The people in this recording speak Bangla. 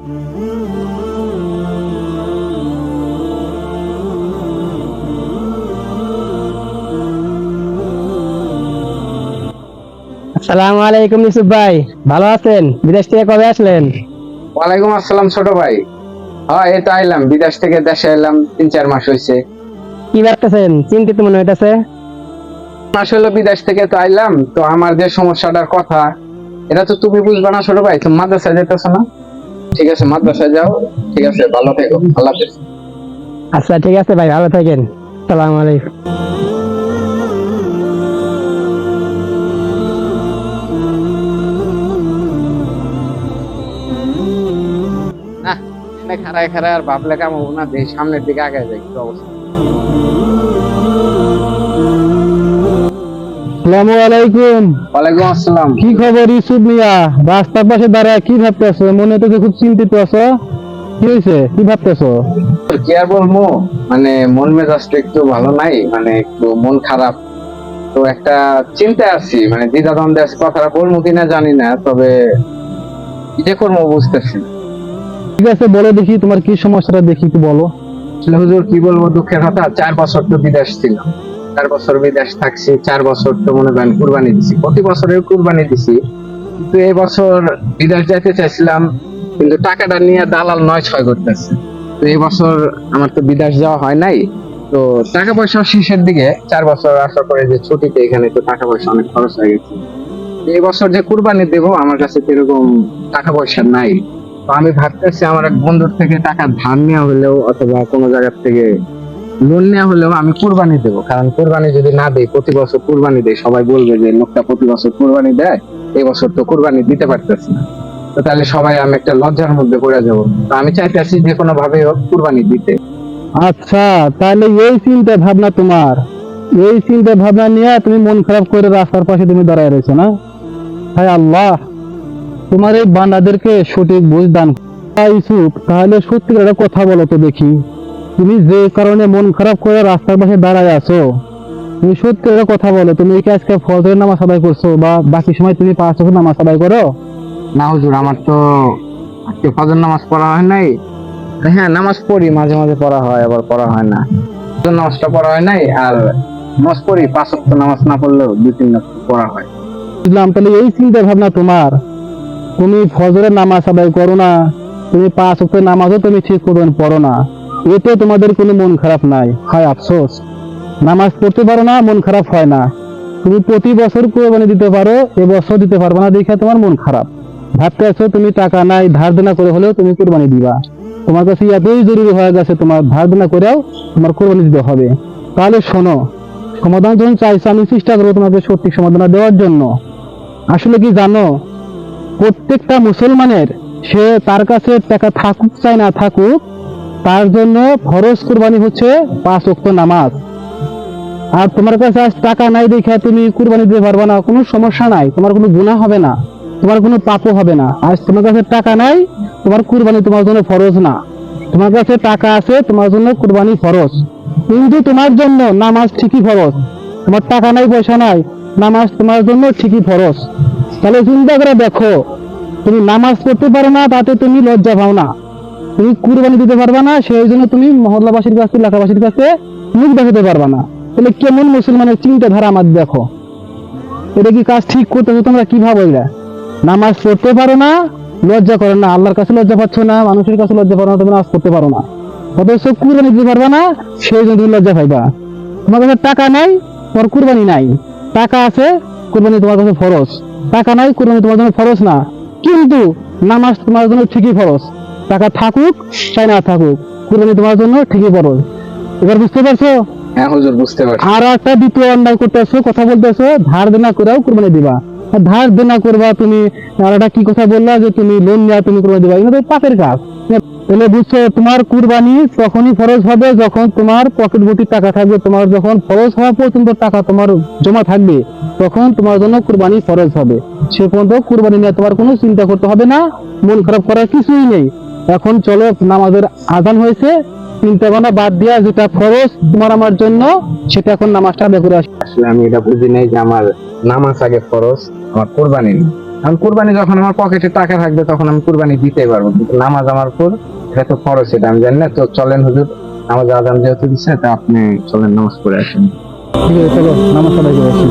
আসসালামু আলাইকুম ইউসুফ ভাই, ভালো আছেন? বিদেশ থেকে কবে আসলেন? ওয়ালাইকুম আসসালাম ছোট ভাই। হ্যাঁ, এই তো আইলাম বিদেশ থেকে, দেশে এলাম 3-4 মাস হয়েছে। কি ভাবতেছেন? চিন্তিত মনে হইতেছে। আসলে বিদেশ থেকে তো আইলাম, তো আমার যে সমস্যাটার কথা এটা তো তুমি বুঝবা না ছোট ভাই। তুমি মাদ্রাসায় যেতেছো না? ঠিক আছে, মাদ্রাসায় যাও। ঠিক আছে, ভালো থেকো, আল্লাহ হাফেজ। আচ্ছা ঠিক আছে ভাই, ভালো থাকেন। আসসালামু আলাইকুম। না, এখানে খাড়ায় খাড়ায় আর ভাবলে কাম হবো না, দেশ সামনের দিকে আগে যাই, কি অবস্থা। আসসালামু আলাইকুম। ওয়ালাইকুম আসসালাম। কি খবর ইউসুফ মিয়া? রাস্তার পাশে দাঁড়ায় কি ভাবতেছো? মনে তো খুব চিন্তিত আছো। কি হয়েছে? কি ভাবতেছো? কি আর বলবো, মানে মন মেজাজটা একটু ভালো নাই, মানে একটু মন খারাপ। তো একটা চিন্তায় আছি, মানে দ্বিধাদ্বন্দ্বে আছি, কথাটা বলবো কিনা জানি না, তবে কি যে করবো বুঝতেছি না। ঠিক আছে, বলে দেখি তোমার কি সমস্যাটা, দেখি একটু বলো। আসলে হুজুর কি বলবো, দুঃখের কথা, 4 বছর তো বিদেশ ছিলাম। 4 বছর বিদেশ থাকছি, 4 বছর তো মনে করেন কুরবানি দিছি, প্রতি বছরের কুরবানি দিছি। কিন্তু এই বছর বিদেশ যেতে চাইছিলাম, কিন্তু টাকাটা নিয়ে দালাল 9-6 করতেছে। তো এই বছর আমার তো বিদেশ যাওয়া হয় নাই। তো টাকা পয়সা শেষের দিকে, 4 বছর আশা করে যে ছুটিতে এখানে, তো টাকা পয়সা অনেক খরচ হয়ে গেছে। এই বছর যে কুরবানি দেবো, আমার কাছে এরকম টাকা পয়সা নাই। তো আমি ভাবতেছি আমার এক বন্ধুর থেকে টাকা ধার নেওয়া হলেও, অথবা কোনো জায়গা থেকে লোন নেওয়া হলেও আমি কুরবানি দেবো। কারণ কুরবানি যদি না দেই, প্রতি বছর কুরবানি দেয়, সবাই বলবে যে লোকটা প্রতি বছর কুরবানি দেয়, এই বছর তো কুরবানি দিতে পারতেছি না। তো তাহলে সবাই, আমি একটা লজ্জার মধ্যে পড়ে যাবো। তো আমি চাইতেছি যে কোনো ভাবে হোক কুরবানি দিতে। আচ্ছা, তাহলে এই চিন্তা ভাবনা তোমার, এই চিন্তা ভাবনা নিয়ে তুমি মন খারাপ করে রাস্তার পাশে তুমি দাঁড়ায় রয়েছো না? হায় আল্লাহ, তোমার এই বান্দাদেরকে সঠিক বুঝ দান করো। ইউসুফ, তাহলে সত্যিকার একটা কথা বলো তো দেখি, তুমি যে কারণে মন খারাপ করে রাস্তার পাশে দাঁড়ায় আছো, তুমি সত্যি একটা কথা বলো, তুমি কি আজকে ফজরের নামাজ আদায় করছো, বা বাকি সময় তুমি 5 ওয়াক্ত নামাজ আদায় করো? না হুজুর, আমার তো আজকে ফজর নামাজ পড়া হয় নাই। হ্যাঁ, নামাজ পড়ি, মাঝে মাঝে পড়া হয়, আবার পড়া হয় না। ফজর নামাজটা পড়া হয় নাই। আর নামাজ পড়ি, 5 ওয়াক্ত নামাজ না পড়লেও 2-3 ওয়াক্ত পড়া হয়। বুঝলাম, তাহলে এই চিন্তা ভাবনা তোমার। তুমি ফজরের নামাজ আদায় করো না, তুমি 5 ওয়াক্ত নামাজও তুমি ঠিক মতন পড়ো না, এতে তোমাদের কোনো মন খারাপ নাই, হয় আফসোস। নামাজ পড়তে পারো না, মন খারাপ হয় না। তুমি প্রতি বছর কোরবানি দিতে পারো, এবছর দিতে পারবে না দেখে তোমার মন খারাপ। ভাবতে আছো তুমি টাকা নাই, ধার দেনা করে হলেও তুমি কোরবানি দিবা। তোমার কাছে এতই জরুরি হয়ে গেছে, তোমার ধার দেনা করেও তোমার কোরবানি দিতে হবে। তাহলে শোনো, সমাধান যখন চাইছো, আমি চেষ্টা করবো তোমাকে সঠিক সমাধান দেওয়ার জন্য। আসলে কি জানো, প্রত্যেকটা মুসলমানের, সে তার কাছে টাকা থাকুক চাই না থাকুক, তার জন্য ফরজ কুরবানি হচ্ছে 5 ওয়াক্ত নামাজ। আর তোমার কাছে আজ টাকা নাই দেখে তুমি কুরবানি দিতে পারবে না, কোনো সমস্যা নাই, তোমার কোনো গুনাহ হবে না, তোমার কোনো পাপও হবে না। আজ তোমার কাছে টাকা নাই, তোমার কুরবানি তোমার জন্য ফরজ না। তোমার কাছে টাকা আছে, তোমার জন্য কুরবানি ফরজ। কিন্তু তোমার জন্য নামাজ ঠিকই ফরজ। তোমার টাকা নাই, পয়সা নাই, নামাজ তোমার জন্য ঠিকই ফরজ। তাহলে চিন্তা করে দেখো, তুমি নামাজ পড়তে পারো না, তাতে তুমি লজ্জা পাও না, তুমি কুরবানি দিতে পারবা না, সেই জন্য তুমি মহল্লাবাসীর কাছে, এলাকাবাসীর কাছে মুখ দেখাতে পারবা না। তাহলে কেমন মুসলমানের চিন্তাধারা আমার দেখো। এটা কি কাজ ঠিক করতেছো তোমরা? কি ভাবো এটা? নামাজ পড়তে পারো না, লজ্জা করো না, আল্লাহর কাছে লজ্জা পাচ্ছ না, মানুষের কাছে লজ্জা পারো না, তুমি নামাজ পড়তে পারো না, অথচ কুরবানি দিতে পারবা না, সেই জন্য তুমি লজ্জা পাইবা। তোমার কাছে টাকা নাই, তোমার কুরবানি নাই। টাকা আছে, কুরবানি তোমার কাছে ফরজ। টাকা নাই, কুরবানি তোমার জন্য ফরজ না। কিন্তু নামাজ তোমার জন্য ঠিকই ফরজ। টাকা থাকুক চাই না থাকুক, কুরবানি তোমার জন্য ঠিকই ফরজ। এবার বুঝতে পারছো? হ্যাঁ হুজুর, বুঝতে পারছি। আর একটা দ্বিতীয় অন্যায় করতেছো, কথা বলতেছো ধার দেনা করেও কুরবানি দিবা। আর ধার দেনা করবা তুমি, আর একটা কি কথা বললা যে তুমি লোন নেওয়া তুমি কুরবানি দিবা, এটা তো পাপের কাজ। তাহলে বুঝছো, তোমার কুরবানি তখনই ফরজ হবে যখন তোমার পকেট ভর্তি টাকা থাকবে। তোমার যখন ফরজ হওয়া পর্যন্ত টাকা তোমার জমা থাকবে, তখন তোমার জন্য কুরবানি ফরজ হবে। সে পর্যন্ত কুরবানি নিয়ে তোমার কোনো চিন্তা করতে হবে না, মন খারাপ করার কিছুই নেই। এখন চলো, নামাজের আজান হয়েছে, চিন্তা ভাবনা বাদ দিয়া যেটা ফরজ তোমার আমার জন্য, সেটা এখন নামাজটা আদায় করে আসি। আসলে আমি এটা বুঝি নাই যে আমার নামাজ আগে ফরজ, আমার কোরবানি না। এখন কুরবানি যখন আমার পকেটে টাকা থাকবে তখন আমি কুরবানি দিতেই পারবো, কিন্তু নামাজ আমার উপর এটা তো খরচ, এটা আমি জানি না। তো চলেন হুজুর, নামাজ আজান যেহেতু দিচ্ছে, তা আপনি চলেন নামাজ পড়ে আসেন। ঠিক আছে, চলো নামাজ আদায় করে আসি।